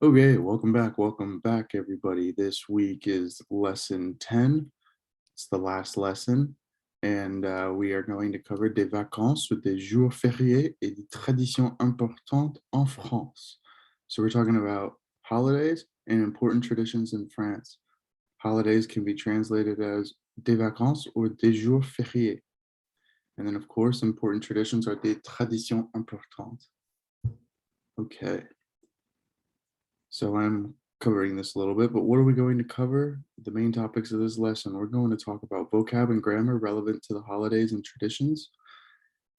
Okay, welcome back, everybody. This week is lesson 10. It's the last lesson, and we are going to cover des vacances ou des jours fériés et des traditions importantes en France. So we're talking about holidays and important traditions in France. Holidays can be translated as des vacances or des jours fériés. And then, of course, important traditions are des traditions importantes. Okay. So I'm covering this a little bit, but what are we going to cover? The main topics of this lesson. We're going to talk about vocab and grammar relevant to the holidays and traditions.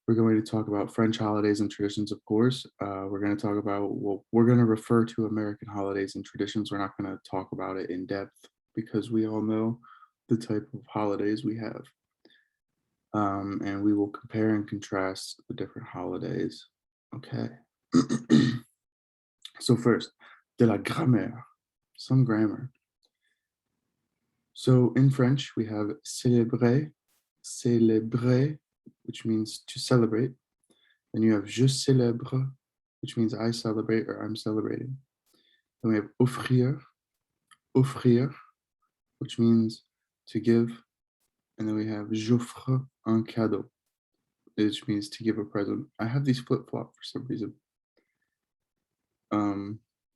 We're going to talk about French holidays and traditions, of course. We're going to talk about, well, we're going to refer to American holidays and traditions. We're not going to talk about it in depth because we all know the type of holidays we have. And we will compare and contrast the different holidays. Okay. So first, de la grammaire, some grammar. So in French, we have célébrer, célébrer, which means to celebrate. Then you have je célèbre, which means I celebrate or I'm celebrating. Then we have offrir, offrir, which means to give. And then we have j'offre un cadeau, which means to give a present. I have these flip-flop for some reason.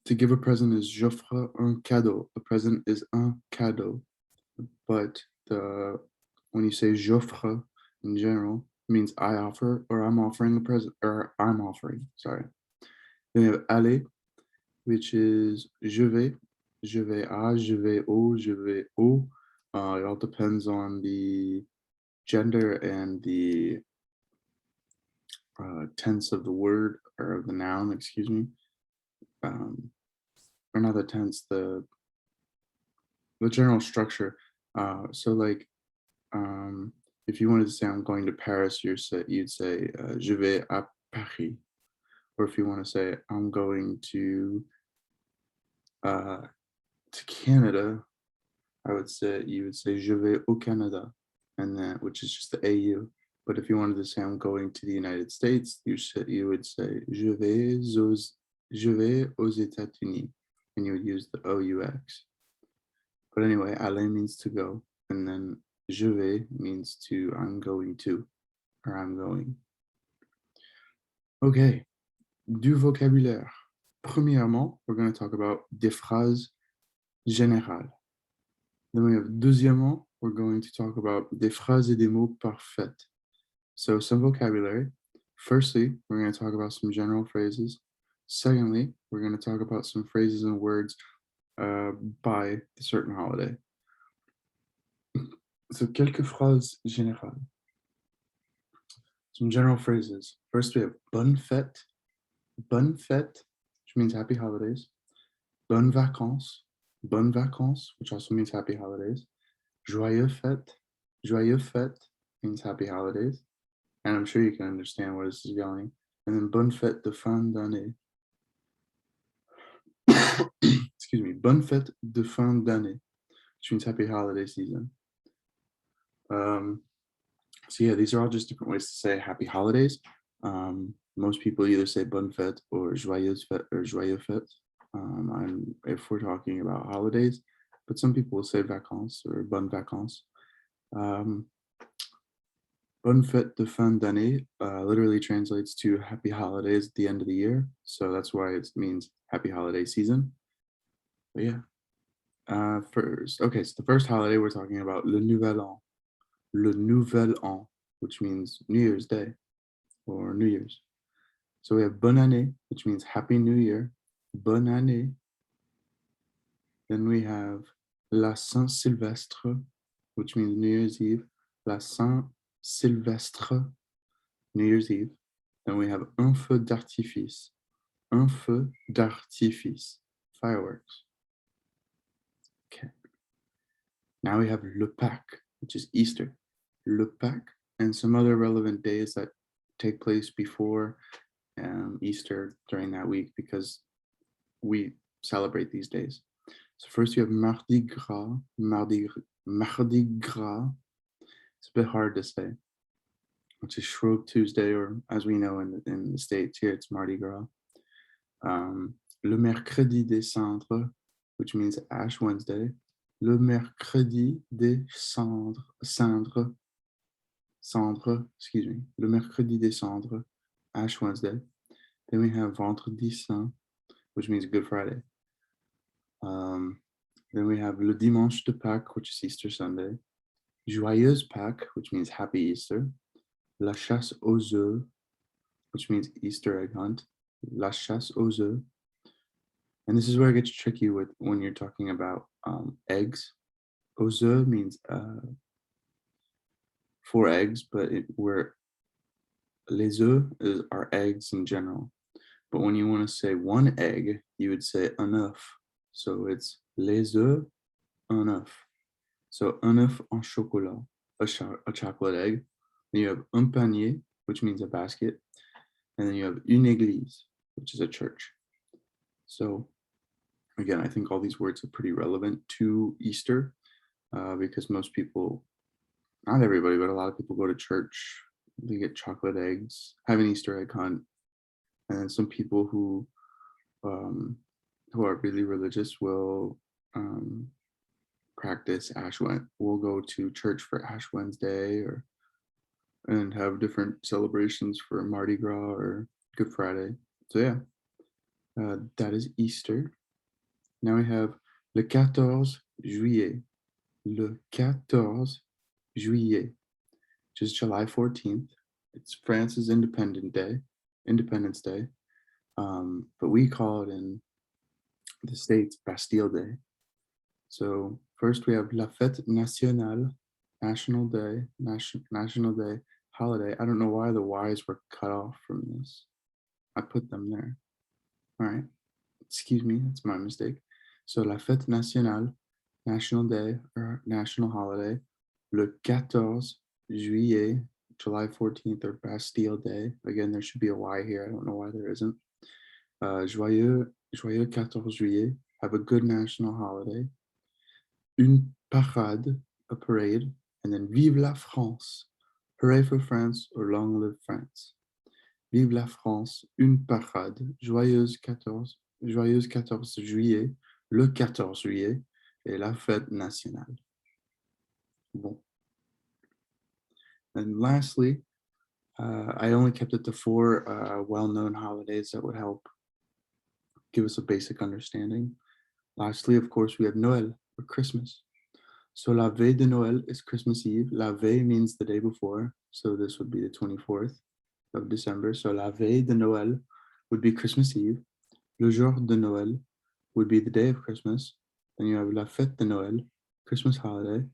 To give a present is j'offre un cadeau. A present is un cadeau. But when you say j'offre in general, it means I offer or I'm offering a present or I'm offering, sorry. Then we have aller, which is je vais à, je vais au, je vais au. It all depends on the gender and the tense of the word or of the noun, excuse me. Or not the tense, the general structure. So like if you wanted to say I'm going to Paris, you'd say je vais à Paris. Or if you want to say I'm going to Canada, you would say je vais au Canada, and then which is just the AU. But if you wanted to say I'm going to the United States, you would say je vais aux États-Unis, and you would use the OUX. But anyway, aller means to go, and then je vais means to I'm going to, or I'm going. Okay, du vocabulaire. Premièrement, we're going to talk about des phrases générales. Then we have deuxièmement, we're going to talk about des phrases et des mots parfaits. So some vocabulary. Firstly, we're going to talk about some general phrases. Secondly, we're going to talk about some phrases and words by a certain holiday. So quelques phrases générales. Some general phrases. First, we have bonne fête, which means happy holidays. Bonnes vacances, which also means happy holidays. Joyeux fête means happy holidays. And I'm sure you can understand where this is going. And then bonne fête de fin d'année. Excuse me, bonne fête de fin d'année, which means happy holiday season. So yeah, these are all just different ways to say happy holidays. Most people either say bonne fête or joyeuse fête or joyeux fête. If we're talking about holidays, but some people will say vacances or bonnes vacances. Bonne fête de fin d'année literally translates to happy holidays at the end of the year. So that's why it means happy holiday season. But yeah. Okay, so the first holiday we're talking about, le Nouvel An. Le Nouvel An, which means New Year's Day or New Year's. So we have Bonne Année, which means Happy New Year. Bonne Année. Then we have La Saint-Sylvestre, which means New Year's Eve. La Saint-Sylvestre, New Year's Eve. Then we have Un feu d'artifice. Un feu d'artifice, fireworks. Okay. Now we have Le Pâques, which is Easter. Le Pâques and some other relevant days that take place before Easter during that week because we celebrate these days. So first you have Mardi Gras. Mardi Gras. It's a bit hard to say, which is Shrove Tuesday, or as we know in the States here, it's Mardi Gras. le mercredi des cendres, which means Ash Wednesday. Le mercredi des cendres, excuse me. Le mercredi des cendres, Ash Wednesday. Then we have Vendredi Saint, which means Good Friday. Then we have Le Dimanche de Pâques, which is Easter Sunday. Joyeuse Pâques, which means Happy Easter. La chasse aux œufs, which means Easter egg hunt. La chasse aux œufs. And this is where it gets tricky with when you're talking about eggs. Aux œufs means 4 eggs, but les œufs are eggs in general. But when you want to say 1 egg, you would say un œuf. So it's les œufs, un œuf. So un œuf en chocolat, a chocolate egg. Then you have un panier, which means a basket. And then you have une église, which is a church. So again, I think all these words are pretty relevant to Easter because most people, not everybody, but a lot of people go to church. They get chocolate eggs, have an Easter egg hunt, and then some people who are really religious will practice Ash Wednesday. Will go to church for Ash Wednesday and have different celebrations for Mardi Gras or Good Friday. So yeah, that is Easter. Now we have le 14 juillet. Le 14 juillet, which is July 14th. It's France's Independence Day. But we call it in the States Bastille Day. So first we have La Fête Nationale, National Day, National Day, holiday. I don't know why the Y's were cut off from this. I put them there. All right. Excuse me, that's my mistake. So La Fête Nationale, National Day or National Holiday, le 14 juillet, July 14th or Bastille Day. Again, there should be a Y here. I don't know why there isn't. Joyeux 14 juillet. Have a good national holiday. Une parade, a parade. And then Vive la France. Hooray for France or long live France. Vive la France, une parade. Joyeuse 14 juillet. Le 14 juillet. Et la fête nationale. Bon. And lastly, I only kept it to 4 well-known holidays that would help give us a basic understanding. Lastly, of course, we have Noël or Christmas. So la veille de Noël is Christmas Eve. La veille means the day before. So this would be the 24th of December. So la veille de Noël would be Christmas Eve. Le jour de Noël would be the day of Christmas. Then you have la fête de Noël, Christmas holiday.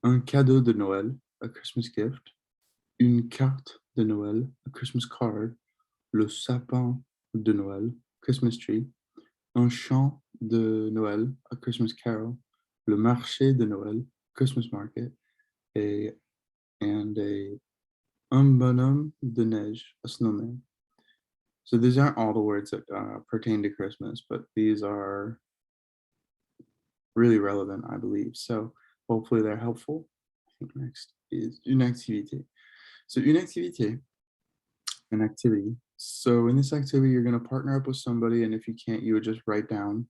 Un cadeau de Noël, a Christmas gift. Une carte de Noël, a Christmas card. Le sapin de Noël, Christmas tree. Un chant de Noël, a Christmas carol. Le marché de Noël, Christmas market. Un bonhomme de neige, a snowman. So these aren't all the words that pertain to Christmas, but these are really relevant, I believe. So hopefully they're helpful. I think next is une activité. So une activité, an activity. So in this activity, you're going to partner up with somebody, and if you can't, you would just write down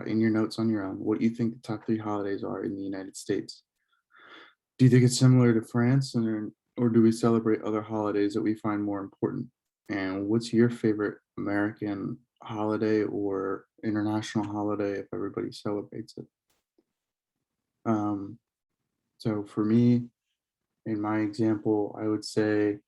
in your notes on your own what you think the top 3 holidays are in the United States. Do you think it's similar to France, or do we celebrate other holidays that we find more important? And what's your favorite American holiday or international holiday if everybody celebrates it? So for me, in my example, I would say,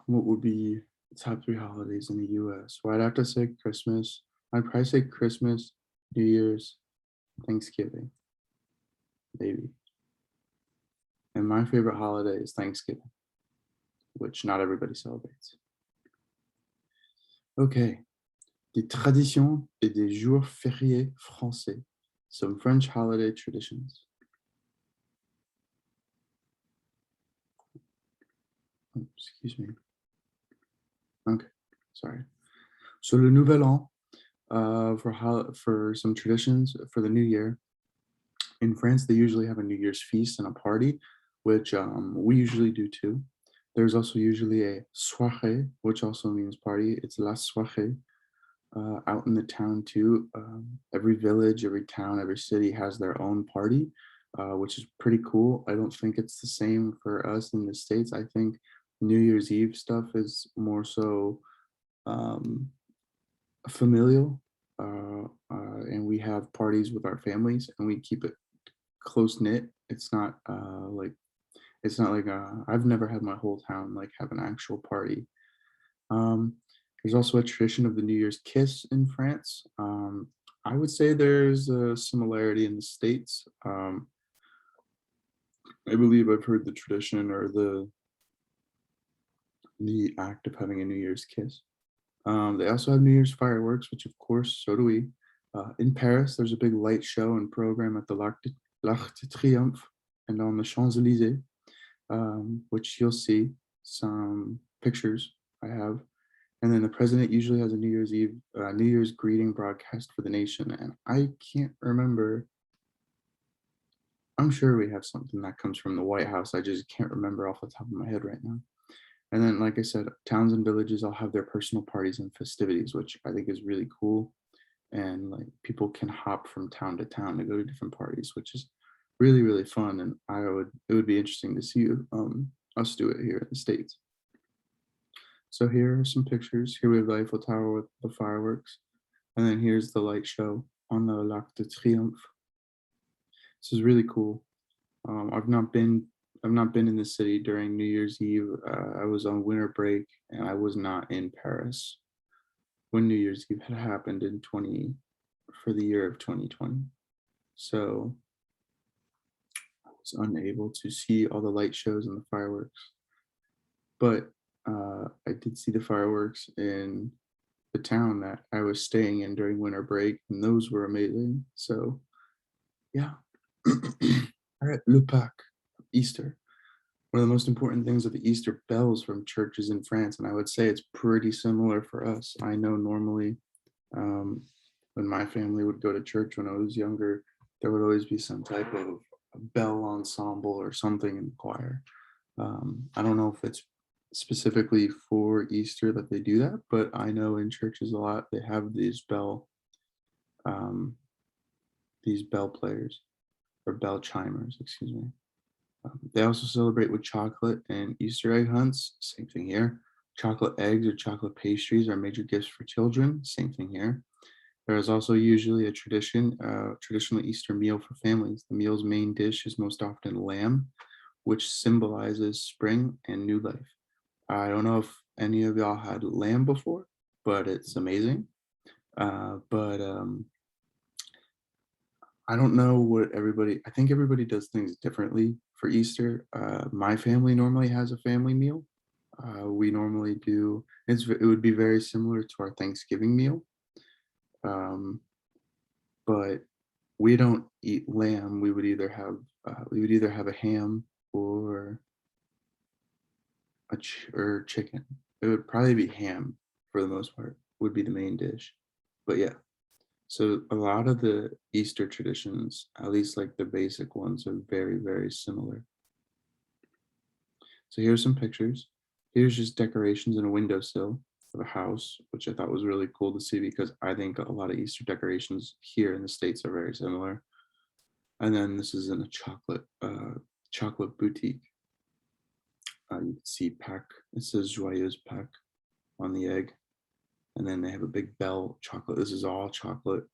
what would be the top 3 holidays in the US? Well, I'd have to say Christmas. I'd probably say Christmas, New Year's, Thanksgiving, maybe. And my favorite holiday is Thanksgiving, which not everybody celebrates. Okay. Des traditions et des jours fériés français. Some French holiday traditions. Oh, excuse me. Okay, sorry. So le Nouvel An, for some traditions for the New Year. In France, they usually have a New Year's feast and a party, which we usually do too. There's also usually a soirée, which also means party. It's la soirée out in the town too. Every village, every town, every city has their own party, which is pretty cool. I don't think it's the same for us in the States. I think New Year's Eve stuff is more so um, familial, and we have parties with our families, and we keep it close knit. It's not like I've never had my whole town like have an actual party. Um, there's also a tradition of the New Year's kiss in France. I would say there's a similarity in the States. I believe I've heard the tradition or the act of having a New Year's kiss. They also have New Year's fireworks, which of course, so do we. In Paris, there's a big light show and program at the L'Arc de Triomphe and on the Champs-Élysées, which you'll see some pictures I have. And then the president usually has a New Year's greeting broadcast for the nation. And I can't remember. I'm sure we have something that comes from the White House. I just can't remember off the top of my head right now. And then, like I said, towns and villages all have their personal parties and festivities, which I think is really cool. And like people can hop from town to town to go to different parties, which is really, really fun. And it would be interesting to see us do it here in the States. So here are some pictures. Here we have the Eiffel Tower with the fireworks. And then here's the light show on the L'Arc de Triomphe. This is really cool. I've not been in the city during New Year's Eve. I was on winter break and I was not in Paris when New Year's Eve had happened in 20 for the year of 2020. So I was unable to see all the light shows and the fireworks. But I did see the fireworks in the town that I was staying in during winter break, and those were amazing. So yeah. All right, Le Pâques, Easter. One of the most important things are the Easter bells from churches in France, and I would say it's pretty similar for us. I know normally um, when my family would go to church when I was younger, there would always be some type of bell ensemble or something in the choir. I don't know if it's specifically for Easter that they do that, but I know in churches a lot they have um, these bell players or bell chimers, excuse me. They also celebrate with chocolate and Easter egg hunts. Same thing here. Chocolate eggs or chocolate pastries are major gifts for children. Same thing here. There is also usually a traditional Easter meal for families. The meal's main dish is most often lamb, which symbolizes spring and new life. I don't know if any of y'all had lamb before, but it's amazing. But I don't know what everybody, I think everybody does things differently for Easter. My family normally has a family meal. We normally do, it would be very similar to our Thanksgiving meal. Um, but we don't eat lamb. We would either have a ham or or chicken. It would probably be ham for the most part, would be the main dish. But yeah, so a lot of the Easter traditions, at least like the basic ones, are very, very similar. So here's some pictures. Here's just decorations in a windowsill of a house, which I thought was really cool to see because I think a lot of Easter decorations here in the States are very similar. And then this is in a chocolate boutique. You can see Pâques. It says Joyeuse Pâques on the egg. And then they have a big bell chocolate. This is all chocolate.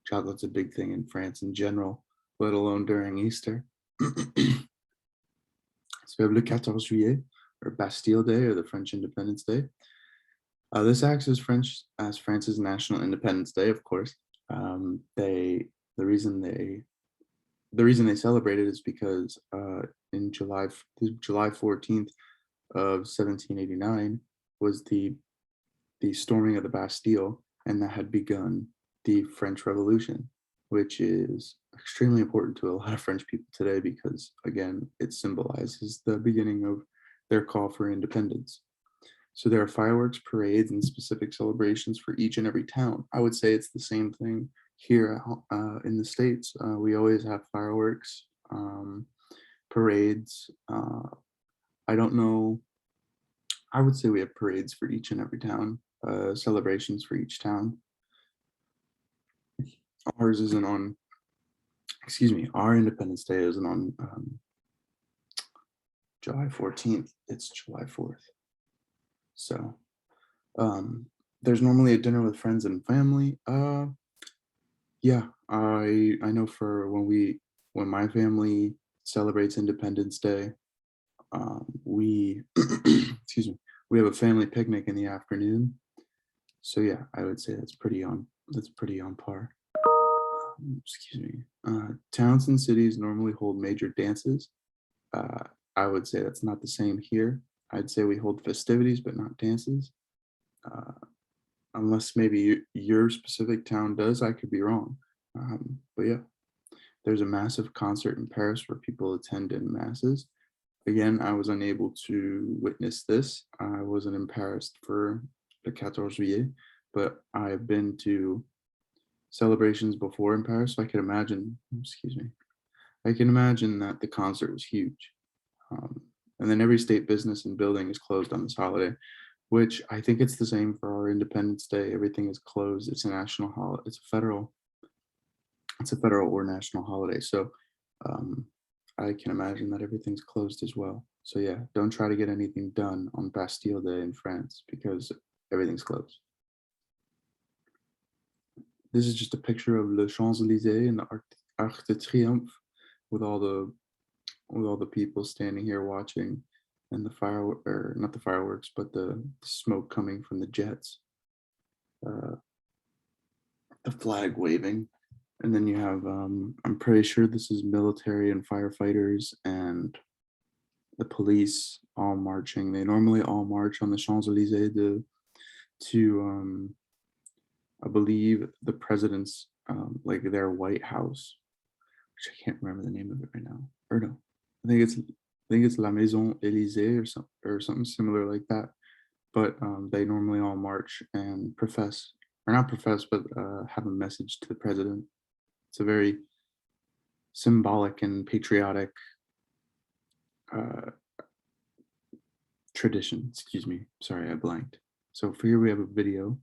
Chocolate's a big thing in France in general, let alone during Easter. So we have Le 14 Juillet, or Bastille Day, or the French Independence Day. This acts as France's National Independence Day, of course. They the reason they celebrate it is because in July 14th of 1789 was the storming of the Bastille, and that had begun the French Revolution, which is extremely important to a lot of French people today because, again, it symbolizes the beginning of their call for independence. So there are fireworks, parades, and specific celebrations for each and every town. I would say it's the same thing here in the States. We always have fireworks, parades, I don't know. I would say we have parades for each and every town, celebrations for each town. Ours isn't on, excuse me, our Independence Day isn't on July 14th. It's July 4th. So um, there's normally a dinner with friends and family. Yeah, I know for when my family celebrates Independence Day, we excuse me, we have a family picnic in the afternoon. So yeah, I would say that's pretty on par. Excuse me. Towns and cities normally hold major dances. Uh, I would say that's not the same here. I'd say we hold festivities, but not dances. Uh, Unless maybe your specific town does, I could be wrong. But yeah, there's a massive concert in Paris where people attend in masses. Again, I was unable to witness this. I wasn't in Paris for the 14 Juillet, but I've been to celebrations before in Paris. So I can imagine, excuse me, I can imagine that the concert was huge. Um, and then every state business and building is closed on this holiday, which I think it's the same for our Independence Day. Everything is closed. It's a national holiday. It's a federal or national holiday. So um, I can imagine that everything's closed as well. So yeah, don't try to get anything done on Bastille Day in France because everything's closed. This is just a picture of Le Champs-Élysées and the Arc de Triomphe with all the people standing here watching and the fire or not the fireworks, but the smoke coming from the jets, uh, the flag waving. And then you have, I'm pretty sure this is military and firefighters and the police all marching. They normally all march on the Champs-Élysées to I believe the president's like their White House, which I can't remember the name of it right now. Or no, I think it's La Maison Élysée or something similar like that. But they normally all march and profess, or not profess, but have a message to the president. It's a very symbolic and patriotic uh, tradition. Excuse me. Sorry, I blanked. So for here we have a video.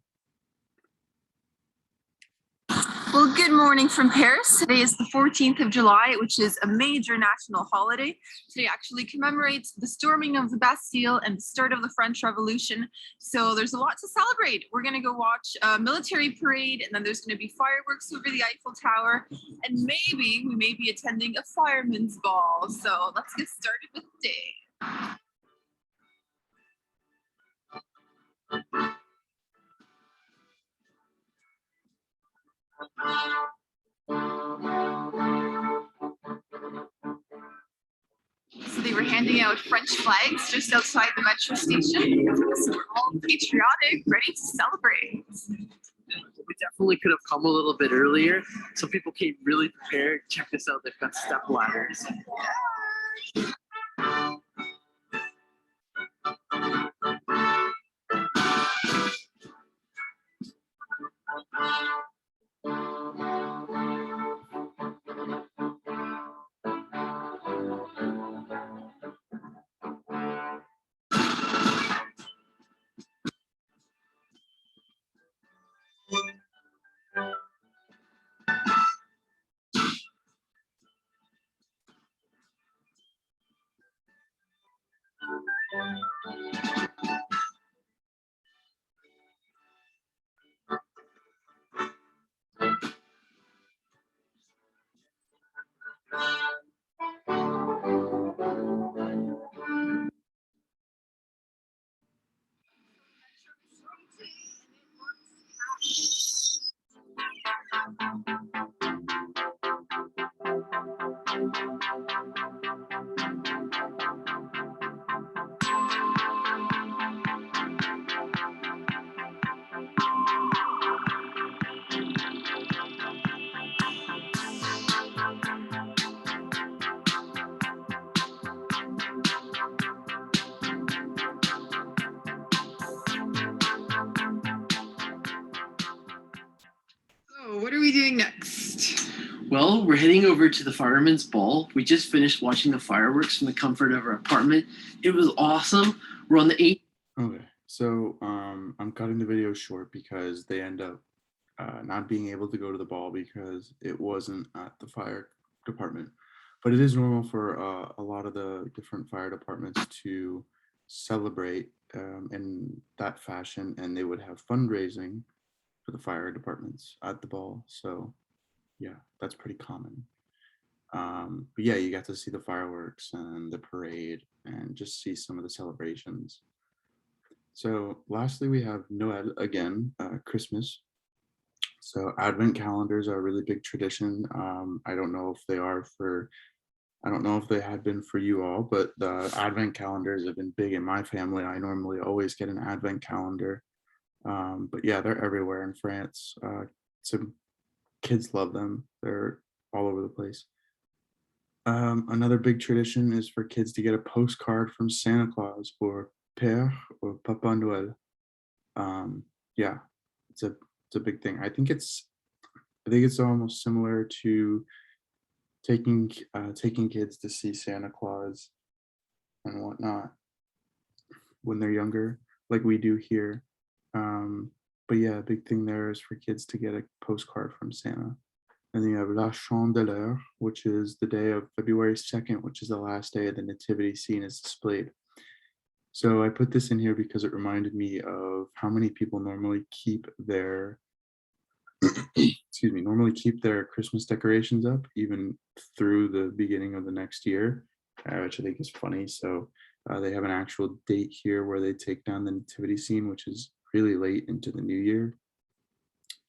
Well, good morning from Paris. Today is the 14th of July, which is a major national holiday. Today actually commemorates the storming of the Bastille and the start of the French Revolution. So there's a lot to celebrate. We're going to go watch a military parade, and then there's going to be fireworks over the Eiffel Tower, and maybe we may be attending a fireman's ball. So let's get started with the day. So they were handing out French flags just outside the metro station. So we're all patriotic, ready to celebrate. We definitely could have come a little bit earlier. So people came really prepared. Check this out, they've got step ladders. So what are we doing next? Well, we're heading over to the Fireman's Ball. We just finished watching the fireworks from the comfort of our apartment. It was awesome. We're on the 8th. Okay, so I'm cutting the video short because they end up not being able to go to the ball because it wasn't at the fire department. But it is normal for a lot of the different fire departments to celebrate in that fashion, and they would have fundraising for the fire departments at the ball. So yeah, that's pretty common. But yeah, you got to see the fireworks and the parade and just see some of the celebrations. So lastly, we have Noel again, Christmas. So advent calendars are a really big tradition. I don't know if they are for, I don't know if they had been for you all, but the advent calendars have been big in my family. I normally always get an advent calendar. But yeah, they're everywhere in France. So kids love them. They're all over the place. Another big tradition is for kids to get a postcard from Santa Claus or Père or Papa Noël. Yeah, it's a big thing. I think it's almost similar to taking kids to see Santa Claus and whatnot when they're younger, like we do here. But yeah, a big thing there is for kids to get a postcard from Santa. And then you have La Chandeleur, which is the day of February 2nd, which is the last day of the nativity scene is displayed. So I put this in here because it reminded me of how many people normally keep their normally keep their Christmas decorations up even through the beginning of the next year, which I think is funny. So they have an actual date here where they take down the nativity scene, which is really late into the new year.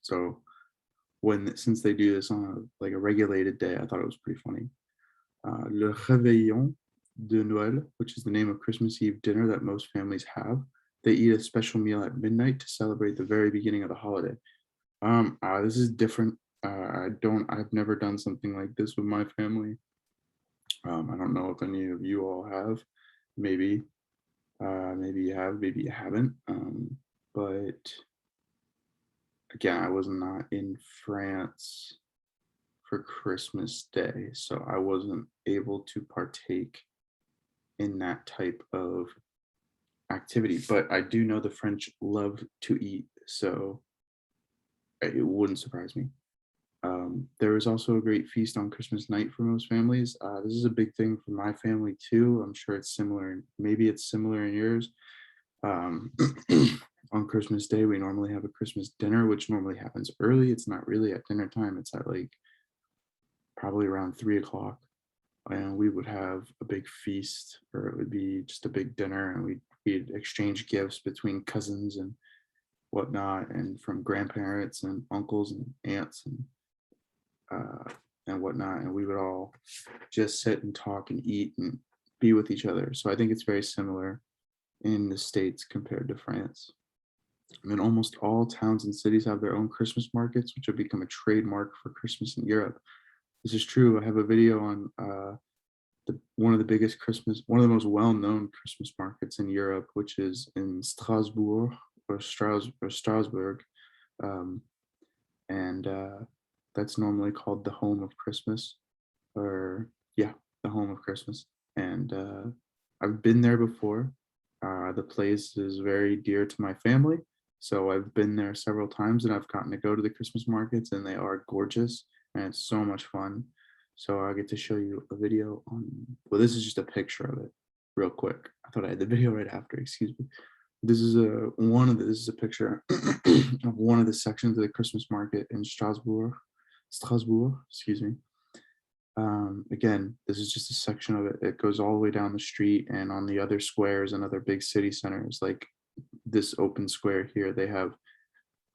So since they do this on a regulated day, I thought it was pretty funny. Le Réveillon de Noël, which is the name of Christmas Eve dinner that most families have. They eat a special meal at midnight to celebrate the very beginning of the holiday. This is different. I've never done something like this with my family. I don't know if any of you all have. Maybe, maybe you have, maybe you haven't. But again, I was not in France for Christmas Day, so I wasn't able to partake in that type of activity. But I do know the French love to eat, so it wouldn't surprise me. There is also a great feast on Christmas night for most families. This is a big thing for my family too. I'm sure it's similar. Maybe it's similar in yours. Um, on Christmas Day, we normally have a Christmas dinner, which normally happens early. It's not really at dinner time. It's at probably around 3 o'clock. And we would have a big feast, or it would be just a big dinner, and we'd exchange gifts between cousins and whatnot, and from grandparents and uncles and aunts and whatnot, and we would all just sit and talk and eat and be with each other. So I think it's very similar in the States compared to France. I mean, almost all towns and cities have their own Christmas markets, which have become a trademark for Christmas in Europe. This is true. I have a video on one of the most well-known Christmas markets in Europe, which is in Strasbourg or Strasbourg, and that's normally called the home of Christmas, or yeah, the home of Christmas. And I've been there before. The place is very dear to my family, so I've been there several times, and I've gotten to go to the Christmas markets, and they are gorgeous, and it's so much fun. So I get to show you a video on. Well, this is just a picture of it, real quick. I thought I had the video right after. Excuse me. This is this is a picture of one of the sections of the Christmas market in Strasbourg. Excuse me. Again, this is just a section of it. It goes all the way down the street, and on the other squares and other big city centers, like this open square here, they have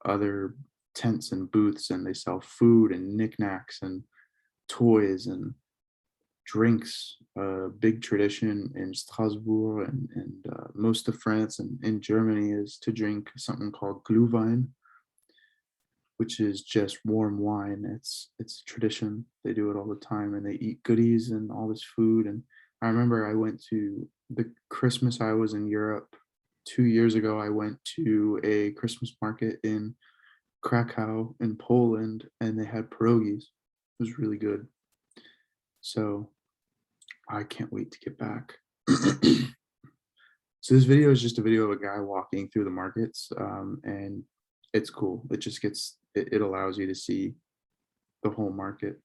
other tents and booths, and they sell food and knickknacks and toys and drinks. A big tradition in Strasbourg and most of France and in Germany is to drink something called Glühwein, which is just warm wine. It's a tradition. They do it all the time, and they eat goodies and all this food. And I remember I went to the Christmas I was in Europe 2 years ago. I went to a Christmas market in Krakow in Poland, and they had pierogies. was really good. So I can't wait to get back. So this video is just a video of a guy walking through the markets, and it's cool. It just it allows you to see the whole market.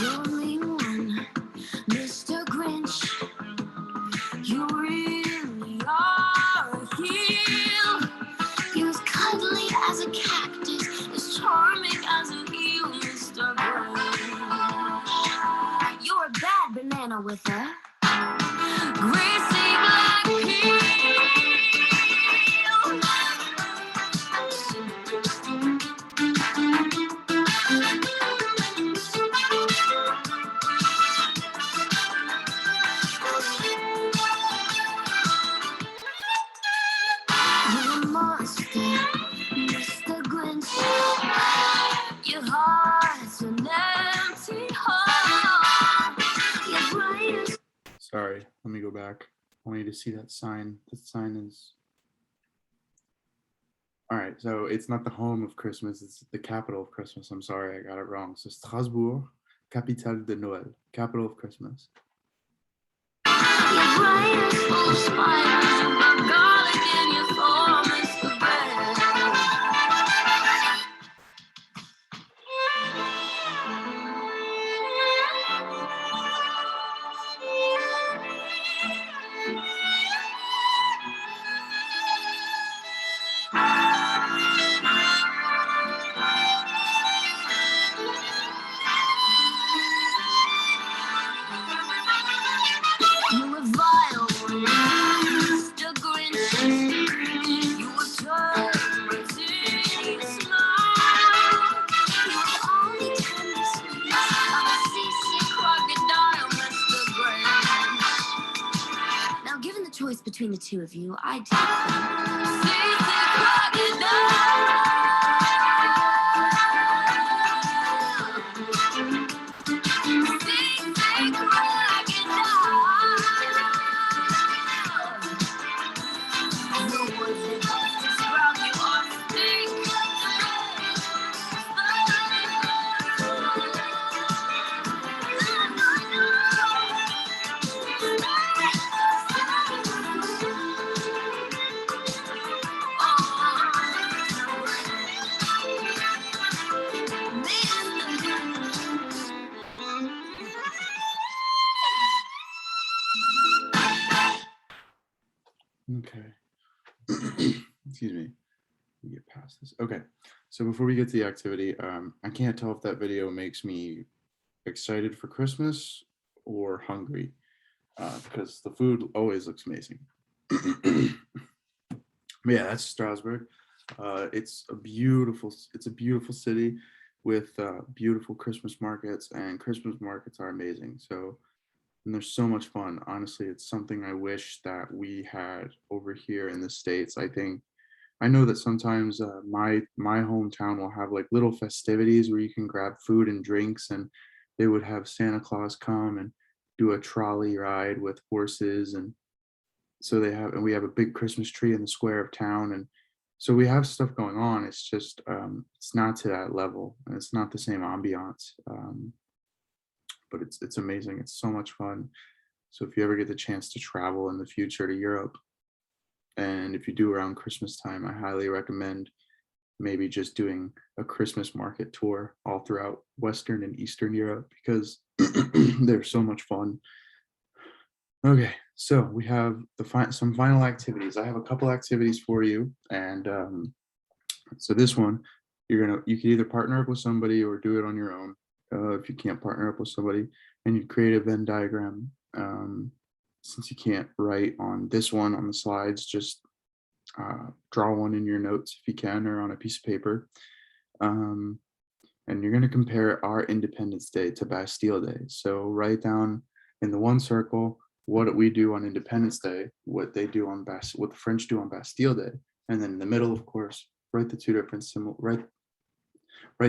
Lonely one, Mr. Grinch, you really are a heel. You're as cuddly as a cactus, as charming as a eel, Mr. Grinch. You're a bad banana with a greasy black peel. You're a monster, Mr. Grinch. Your heart's an empty hole. Your brain is Sorry, let me go back. I want you to see that sign. The sign is. All right, so it's not the home of Christmas, it's the capital of Christmas. I'm sorry, I got it wrong. So Strasbourg, capitale de Noël, capital of Christmas. Your brain is full of spiders. You've got garlic in your soul, Mr. Grinch. You were vile, Mr. Grinch. You were turned to smile. You were the only tender sweetness of a seasick crocodile, Mr. Grinch. Now, given the choice between the two of you, I'd take the seasick crocodile. Seasick crocodile. No one's supposed to scrub you or stink. Okay. Excuse me. Let me get past this. Okay. So before we get to the activity, I can't tell if that video makes me excited for Christmas or hungry, because the food always looks amazing. But yeah, that's Strasbourg. It's a beautiful city with beautiful Christmas markets, and Christmas markets are amazing. So, and they're so much fun. Honestly, it's something I wish that we had over here in the States. I know that sometimes my hometown will have like little festivities where you can grab food and drinks, and they would have Santa Claus come and do a trolley ride with horses, and we have a big Christmas tree in the square of town, and so we have stuff going on. It's just it's not to that level, and it's not the same ambiance. But it's amazing. It's so much fun. So if you ever get the chance to travel in the future to Europe, and if you do around Christmas time, I highly recommend maybe just doing a Christmas market tour all throughout Western and Eastern Europe, because they're so much fun. Okay, so we have some final activities. I have a couple activities for you, and so this one, you can either partner up with somebody or do it on your own. If you can't partner up with somebody, and you create a Venn diagram. Since you can't write on this one on the slides, just draw one in your notes if you can, or on a piece of paper. And you're going to compare our Independence Day to Bastille Day. So write down in the one circle what we do on Independence Day, what the French do on Bastille Day, and then in the middle, of course, write the two different write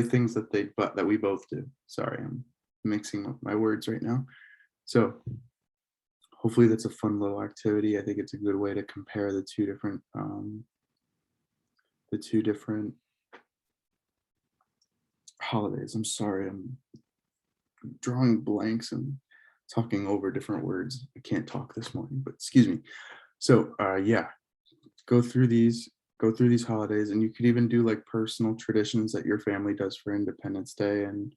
things that we both do. Sorry, I'm mixing up my words right now. So hopefully that's a fun little activity. I think it's a good way to compare the two different holidays. I'm sorry, I'm drawing blanks and talking over different words. I can't talk this morning, but excuse me. So yeah, go through these holidays, and you could even do like personal traditions that your family does for Independence Day, and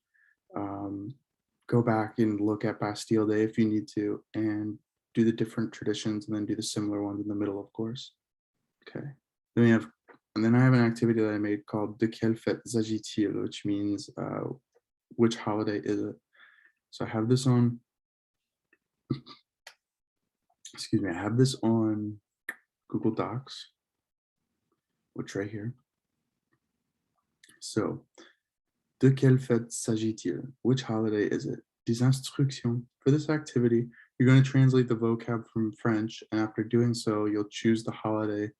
go back and look at Bastille Day if you need to, and do the different traditions, and then do the similar ones in the middle, of course. Okay. Then I have an activity that I made called De quelle fête s'agit-il, which means which holiday is it? So I have this on, excuse me, I have this on Google Docs, which right here. So, de quelle fête s'agit-il? Which holiday is it? Des instructions. For this activity, you're going to translate the vocab from French, and after doing so, you'll choose the holiday.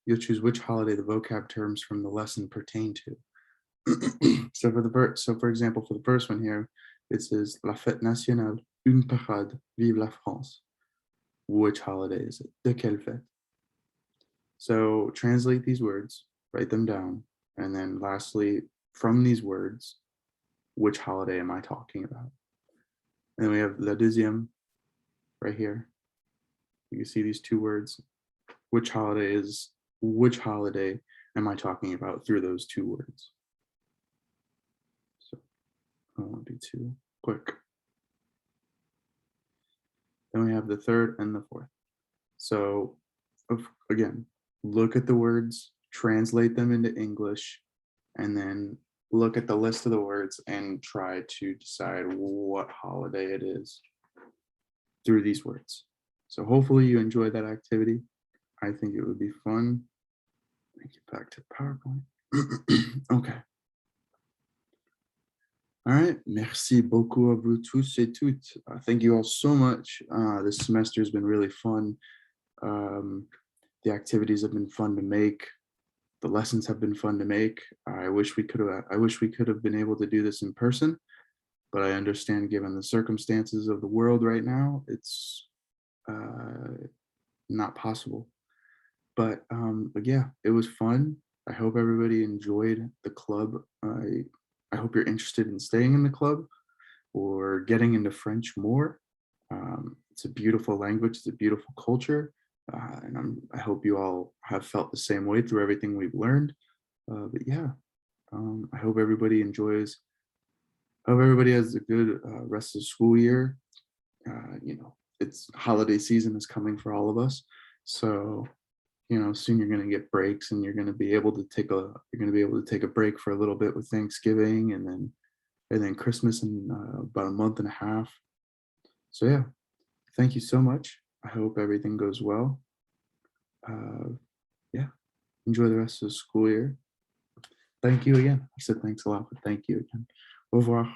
You'll choose which holiday the vocab terms from the lesson pertain to. So for example, for the first one here, it says La fête nationale, une parade, vive la France. Which holiday is it? De quelle fête? So translate these words, write them down, and then lastly, from these words, which holiday am I talking about? And then we have la deuxième right here. You can see these two words. Which holiday am I talking about through those two words? So I don't want to be too quick. Then we have the third and the fourth. So again, look at the words, translate them into English, and then look at the list of the words and try to decide what holiday it is through these words. So hopefully you enjoyed that activity. I think it would be fun. Let me get back to PowerPoint. Okay. All right. Merci beaucoup à vous tous et toutes. Thank you all so much. This semester has been really fun. The activities have been fun to make. The lessons have been fun to make. I wish we could have been able to do this in person, but I understand given the circumstances of the world right now, it's not possible. But yeah, it was fun. I hope everybody enjoyed the club. I hope you're interested in staying in the club or getting into French more. It's a beautiful language, it's a beautiful culture. And I hope you all have felt the same way through everything we've learned. But yeah, I hope everybody enjoys. Hope everybody has a good rest of the school year. It's holiday season is coming for all of us, so soon you're going to get breaks, and you're going to be able to take a break for a little bit with Thanksgiving, and then Christmas in about a month and a half. So yeah, thank you so much. I hope everything goes well. Yeah, enjoy the rest of the school year. Thank you again. I said thanks a lot, but thank you again. Au revoir.